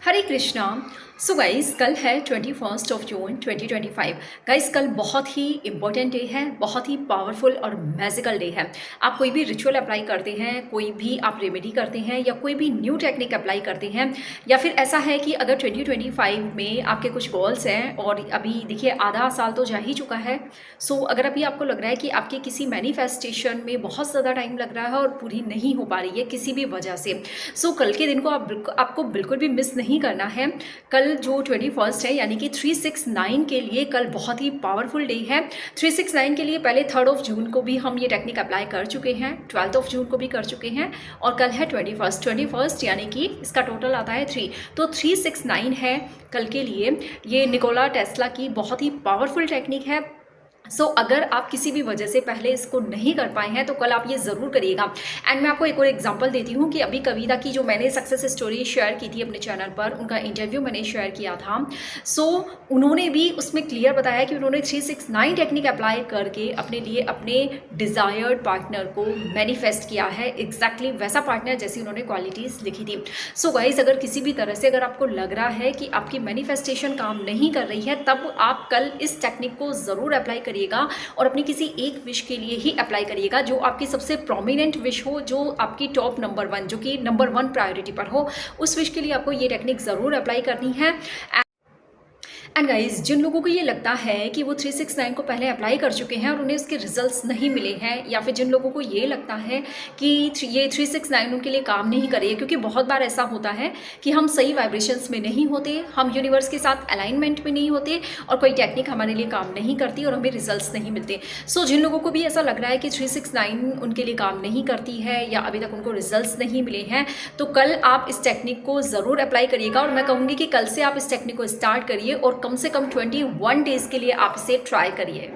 हरे Krishna. So guys, कल है 21 जून 2025। Guys, कल बहुत ही इंपॉर्टेंट डे है, बहुत ही पावरफुल और मैजिकल डे है। आप कोई भी रिचुअल अप्लाई करते हैं, कोई भी आप रेमेडी करते हैं या कोई भी न्यू टेक्निक अप्लाई करते हैं, या फिर ऐसा है कि अगर 2025 में आपके कुछ गोल्स हैं और अभी देखिए आधा साल तो जा ही चुका है। सो अगर अभी आपको लग रहा है कि आपके किसी मैनिफेस्टेशन में बहुत ज़्यादा टाइम लग रहा है और पूरी नहीं हो पा रही है किसी भी वजह से, सो कल के दिन को आपको बिल्कुल भी मिस नहीं करना है। कल जो 21 है यानी कि 369 के लिए कल बहुत ही पावरफुल डे है। 369 के लिए पहले 3 जून को भी हम ये टेक्निक अप्लाई कर चुके हैं, 12 जून को भी कर चुके हैं और कल है 21 यानी कि इसका टोटल आता है 3। तो 369 है कल के लिए। ये निकोला टेस्ला की बहुत ही पावरफुल टेक्निक है। सो अगर आप किसी भी वजह से पहले इसको नहीं कर पाए हैं तो कल आप ये ज़रूर करिएगा। एंड मैं आपको एक और एग्जांपल देती हूँ कि अभी कविता की जो मैंने सक्सेस स्टोरी शेयर की थी अपने चैनल पर, उनका इंटरव्यू मैंने शेयर किया था। सो उन्होंने भी उसमें क्लियर बताया कि उन्होंने 369 टेक्निक अप्लाई करके अपने लिए अपने डिज़ायर्ड पार्टनर को मैनिफेस्ट किया है, एग्जैक्टली वैसा पार्टनर जैसी उन्होंने क्वालिटीज़ लिखी थी। सो गाइज, अगर किसी भी तरह से अगर आपको लग रहा है कि आपकी मैनिफेस्टेशन काम नहीं कर रही है, तब आप कल इस टेक्निक को ज़रूर अप्लाई करिएगा और अपनी किसी एक विश के लिए ही अप्लाई करिएगा जो आपकी सबसे प्रोमिनेंट विश हो, जो आपकी टॉप नंबर 1, जो कि नंबर 1 प्रायोरिटी पर हो। उस विश के लिए आपको ये टेक्निक ज़रूर अप्लाई करनी है। एंड गाइज, जिन लोगों को ये लगता है कि वो 369 को पहले अप्लाई कर चुके हैं और उन्हें उसके रिजल्ट्स नहीं मिले हैं, या फिर जिन लोगों को ये लगता है कि ये 369 उनके लिए काम नहीं करे, क्योंकि बहुत बार ऐसा होता है कि हम सही वाइब्रेशंस में नहीं होते, हम यूनिवर्स के साथ अलाइनमेंट में नहीं होते और कोई टेक्निक हमारे लिए काम नहीं करती और हमें रिजल्ट्स नहीं मिलते। सो जिन लोगों को भी ऐसा लग रहा है कि 369 उनके लिए काम नहीं करती है या अभी तक उनको रिजल्ट्स नहीं मिले हैं, तो कल आप इस टेक्निक को ज़रूर अप्लाई करिएगा। और मैं कहूँगी कि कल से आप इस टेक्निक को स्टार्ट करिए और कम से कम 21 डेज के लिए आप इसे ट्राई करिए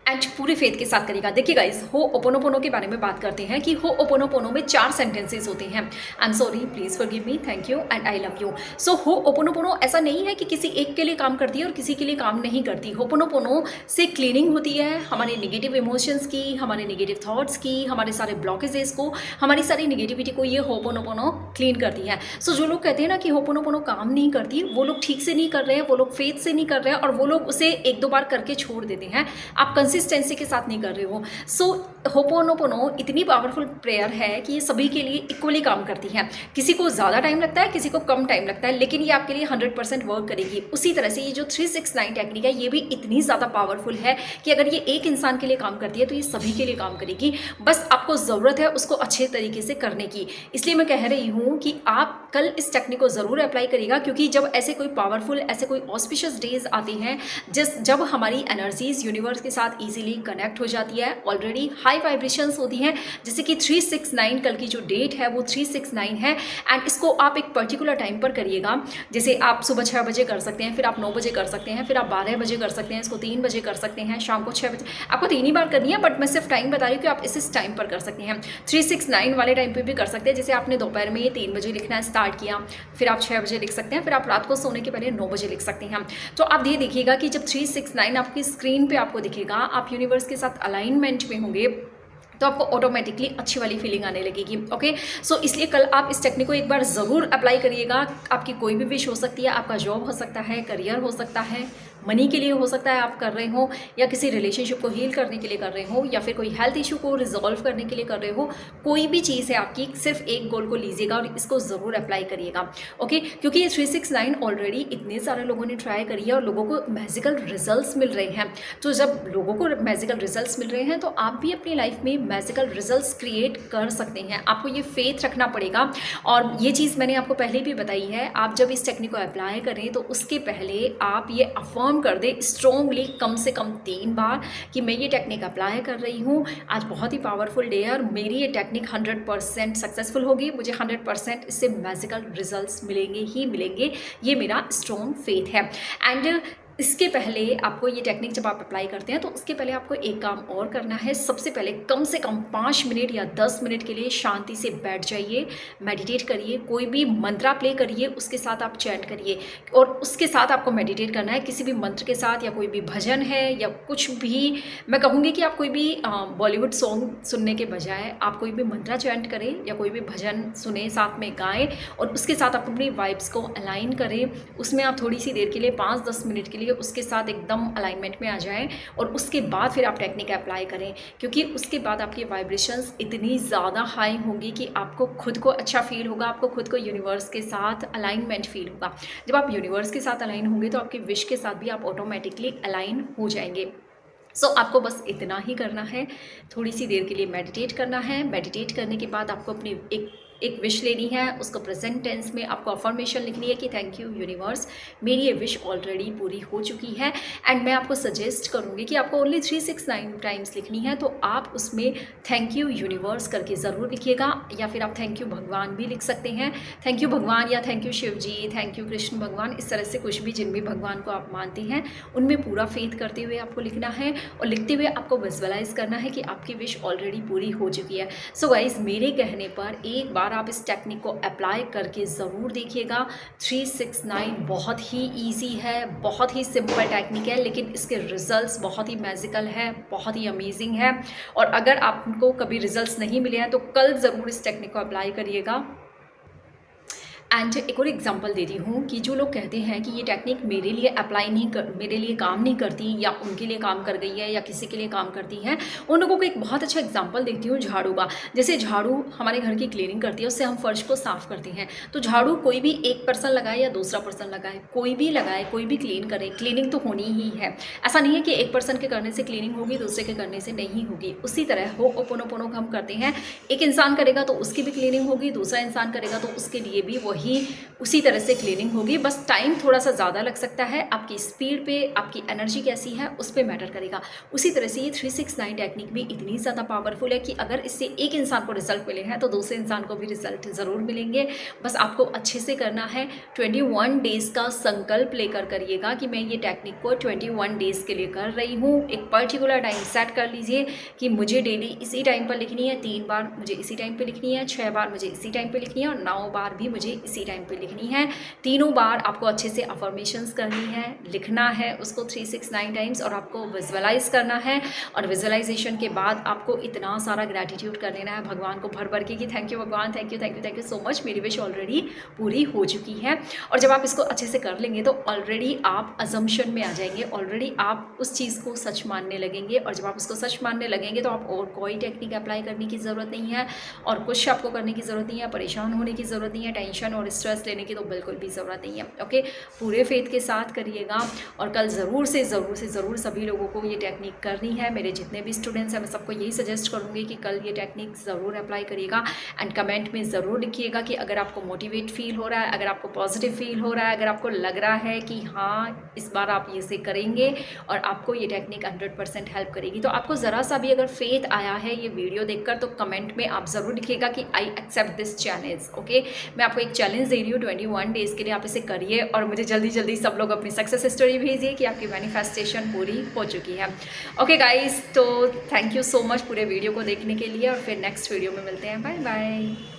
एंड पूरे फेथ के साथ करिएगा। देखिए गाइस, हो ओपोनोपोनो के बारे में बात करते हैं कि हो ओपोनोपोनो में 4 सेंटेंसेस होते हैं। I am sorry, please forgive me, thank you and I love you. So ho'oponopono ऐसा नहीं है कि किसी एक के लिए काम करती है और किसी के लिए काम नहीं करती। होपोनोपोनो से क्लीनिंग होती है हमारे नेगेटिव इमोशंस की, हमारे नेगेटिव थॉट्स की, हमारे सारे ब्लॉकेजेस को, हमारी सारी नेगेटिविटी को ये होपोनोपोनो क्लीन करती है। सो जो लोग कहते हैं ना कि होपोनोपोनो काम नहीं करती, वो लोग ठीक से नहीं कर रहे हैं, वो लोग फेथ से नहीं कर रहे हैं और वो लोग उसे 1-2 बार करके छोड़ देते हैं। आप कंसिस्टेंसी के साथ नहीं कर रहे हो। सो होपोनोपोनो इतनी पावरफुल प्रेयर है कि ये सभी के लिए इक्वली काम करती है। किसी को ज़्यादा टाइम लगता है, किसी को कम टाइम लगता है, लेकिन ये आपके लिए 100% वर्क करेगी। उसी तरह से ये जो 369 टेक्निक है ये भी इतनी ज़्यादा पावरफुल है कि अगर ये एक इंसान के लिए काम करती है तो ये सभी के लिए काम करेगी। बस आपको ज़रूरत है उसको अच्छे तरीके से करने की। इसलिए मैं कह रही हूँ कि आप कल इस टेक्निक को ज़रूर अप्लाई करिएगा, क्योंकि जब ऐसे कोई पावरफुल, ऐसे कोई ऑस्पिशियस डेज आते हैं जब हमारी एनर्जीज यूनिवर्स के साथ ईजिली कनेक्ट हो जाती है, ऑलरेडी हाई वाइब्रेशंस होती हैं, जैसे कि 369 कल की जो डेट है वो 369 है। एंड इसको आप एक पर्टिकुलर टाइम पर करिएगा। जैसे आप सुबह 6 बजे कर सकते हैं, फिर आप 9 बजे कर सकते हैं, फिर आप 12 बजे कर सकते हैं, इसको 3 बजे कर सकते हैं, शाम को 6 बजे। आपको 3 ही बार करनी है, बट मैं सिर्फ टाइम बता रही हूँ कि आप इस टाइम पर कर सकते हैं। 369 वाले टाइम पर भी कर सकते हैं। जैसे आपने दोपहर में 3 बजे लिखना स्टार्ट किया, फिर आप 6 बजे लिख सकते हैं, फिर आप रात को सोने के पहले 9 बजे लिख सकते हैं। तो आप ये देखिएगा कि जब 369 आपकी स्क्रीन पर आपको दिखेगा, आप यूनिवर्स के साथ अलाइनमेंट में होंगे, तो आपको ऑटोमेटिकली अच्छी वाली फीलिंग आने लगेगी। ओके, सो इसलिए कल आप इस टेक्निक को एक बार ज़रूर अप्लाई करिएगा। आपकी कोई भी विश हो सकती है, आपका जॉब हो सकता है, करियर हो सकता है, मनी के लिए हो सकता है आप कर रहे हो, या किसी रिलेशनशिप को हील करने के लिए कर रहे हो, या फिर कोई हेल्थ इशू को रिजॉल्व करने के लिए कर रहे हो। कोई भी चीज़ है आपकी, सिर्फ एक गोल को लीजिएगा और इसको ज़रूर अप्लाई करिएगा। ओके, क्योंकि ये 369 ऑलरेडी इतने सारे लोगों ने ट्राई करी है और लोगों को मैजिकल रिजल्ट्स मिल रहे हैं। तो जब लोगों को मैजिकल रिजल्ट्स मिल रहे हैं तो आप भी अपनी लाइफ में मैजिकल रिजल्ट्स क्रिएट कर सकते हैं। आपको ये फेथ रखना पड़ेगा। और ये चीज़ मैंने आपको पहले भी बताई है, आप जब इस टेक्निक को अप्लाई करें तो उसके पहले आप ये अफर्म कर दे स्ट्रॉन्गली कम से कम 3 बार कि मैं ये टेक्निक अप्लाई कर रही हूँ, आज बहुत ही पावरफुल डे है और मेरी ये टेक्निक 100% सक्सेसफुल होगी, मुझे 100% इससे मैजिकल रिजल्ट्स मिलेंगे ही मिलेंगे, ये मेरा स्ट्रॉन्ग फेथ है। एंड इसके पहले आपको ये टेक्निक जब आप अप्लाई करते हैं तो उसके पहले आपको एक काम और करना है। सबसे पहले कम से कम 5 मिनट या 10 मिनट के लिए शांति से बैठ जाइए, मेडिटेट करिए, कोई भी मंत्रा प्ले करिए, उसके साथ आप चैंट करिए और उसके साथ आपको मेडिटेट करना है किसी भी मंत्र के साथ, या कोई भी भजन है या कुछ भी। मैं कहूँगी कि आप कोई भी बॉलीवुड सॉन्ग सुनने के बजाय आप कोई भी मंत्रा चैंट करें या कोई भी भजन सुने, साथ में गाएं और उसके साथ आप अपनी वाइब्स को अलाइन करें। उसमें आप थोड़ी सी देर के लिए 5-10 मिनट के लिए उसके साथ एकदम अलाइनमेंट में आ जाएं और उसके बाद फिर आप टेक्निक अप्लाई करें, क्योंकि उसके बाद आपकी वाइब्रेशंस इतनी ज़्यादा हाई होंगी कि आपको खुद को अच्छा फील होगा, आपको खुद को यूनिवर्स के साथ अलाइनमेंट फील होगा। जब आप यूनिवर्स के साथ अलाइन होंगे तो आपकी विश के साथ भी आप ऑटोमेटिकली अलाइन हो जाएंगे। आपको बस इतना ही करना है, थोड़ी सी देर के लिए मेडिटेट करना है। मेडिटेट करने के बाद आपको अपनी एक विश लेनी है, उसको प्रेजेंट टेंस में आपको अफर्मेशन लिखनी है कि थैंक यू यूनिवर्स, मेरी ये विश ऑलरेडी पूरी हो चुकी है। एंड मैं आपको सजेस्ट करूँगी कि आपको ओनली 369 टाइम्स लिखनी है, तो आप उसमें थैंक यू यूनिवर्स करके ज़रूर लिखिएगा, या फिर आप थैंक यू भगवान भी लिख सकते हैं। थैंक यू भगवान या thank you Shiv ji, thank you Krishna भगवान, इस तरह से कुछ भी जिन भी भगवान को आप मानते हैं उनमें पूरा फेथ करते हुए आपको लिखना है और लिखते हुए आपको विजुअलाइज करना है कि आपकी विश ऑलरेडी पूरी हो चुकी है। गाइस, मेरे कहने पर एक बार आप इस टेक्निक को अप्लाई करके ज़रूर देखिएगा। 369 बहुत ही इजी है, बहुत ही सिंपल टेक्निक है, लेकिन इसके रिजल्ट्स बहुत ही मैजिकल है, बहुत ही अमेजिंग है। और अगर आपको कभी रिजल्ट्स नहीं मिले हैं तो कल ज़रूर इस टेक्निक को अप्लाई करिएगा। एंड एक और एग्जांपल देती हूँ कि जो लोग कहते हैं कि ये टेक्निक मेरे लिए अप्लाई नहीं कर, मेरे लिए काम नहीं करती, या उनके लिए काम कर गई है या किसी के लिए काम करती है, उन लोगों को एक बहुत अच्छा एग्जांपल देती हूँ झाड़ू का। जैसे झाड़ू हमारे घर की क्लीनिंग करती है, उससे हम फर्श को साफ़ करते हैं। तो झाड़ू कोई भी एक पर्सन लगाए या दूसरा पर्सन लगाए, कोई भी लगाए, कोई भी क्लीन करे, क्लीनिंग तो होनी ही है। ऐसा नहीं है कि एक पर्सन के करने से क्लीनिंग होगी, दूसरे के करने से नहीं होगी। उसी तरह होओपोनोपोनो हम करते हैं, एक इंसान करेगा तो उसकी भी क्लीनिंग होगी, दूसरा इंसान करेगा तो उसके लिए भी उसी तरह से क्लीनिंग होगी। बस टाइम थोड़ा सा ज़्यादा लग सकता है, आपकी स्पीड पे, आपकी एनर्जी कैसी है उस पर मैटर करेगा। उसी तरह से ये 369 टेक्निक भी इतनी ज़्यादा पावरफुल है कि अगर इससे एक इंसान को रिजल्ट मिले हैं तो दूसरे इंसान को भी रिजल्ट ज़रूर मिलेंगे। बस आपको अच्छे से करना है। 21 डेज़ का संकल्प लेकर करिएगा कि मैं ये टेक्निक को 21 डेज़ के लिए कर रही हूँ। एक पर्टिकुलर टाइम सेट कर लीजिए कि मुझे डेली इसी टाइम पर लिखनी है, 3 बार मुझे इसी टाइम पर लिखनी है, 6 बार मुझे इसी टाइम पर लिखनी है और 9 बार भी मुझे इसी टाइम पे लिखनी है। तीनों बार आपको अच्छे से अफर्मेशंस करनी है, लिखना है उसको 369 टाइम्स और आपको विजुअलाइज करना है। और विजुअलाइजेशन के बाद आपको इतना सारा ग्रैटिट्यूड कर लेना है भगवान को भर भर के कि थैंक यू भगवान, thank you thank you thank you so much, मेरी विश ऑलरेडी पूरी हो चुकी है। और जब आप इसको अच्छे से कर लेंगे तो ऑलरेडी आप अजम्पशन में आ जाएंगे, ऑलरेडी आप उस चीज़ को सच मानने लगेंगे। और जब आप उसको सच मानने लगेंगे तो आप और कोई टेक्निक अप्लाई करने की ज़रूरत नहीं है और कुछ आपको करने की ज़रूरत नहीं है, परेशान होने की ज़रूरत नहीं है, टेंशन और स्ट्रेस लेने की तो बिल्कुल भी ज़रूरत नहीं है। ओके, पूरे फेथ के साथ करिएगा और कल ज़रूर से ज़रूर सभी लोगों को ये टेक्निक करनी है। मेरे जितने भी स्टूडेंट्स हैं मैं सबको यही सजेस्ट करूँगी कि कल ये टेक्निक ज़रूर अप्लाई करिएगा। एंड कमेंट में ज़रूर लिखिएगा कि अगर आपको मोटिवेट फील हो रहा है, अगर आपको पॉजिटिव फील हो रहा है, अगर आपको लग रहा है कि हाँ इस बार आप ये से करेंगे और आपको ये टेक्निक 100% हेल्प करेगी। तो आपको ज़रा सा भी अगर फेथ आया है ये वीडियो देखकर तो कमेंट में आप ज़रूर लिखिएगा कि I accept this challenge. Okay, मैं आपको एक चैलेंज दे रही हूँ, 21 डेज़ के लिए आप इसे करिए और मुझे जल्दी सब लोग अपनी सक्सेस स्टोरी भेजिए कि आपकी मैनिफेस्टेशन पूरी हो चुकी है। ओके गाइस, तो थैंक यू सो मच पूरे वीडियो को देखने के लिए और फिर नेक्स्ट वीडियो में मिलते हैं। Bye bye.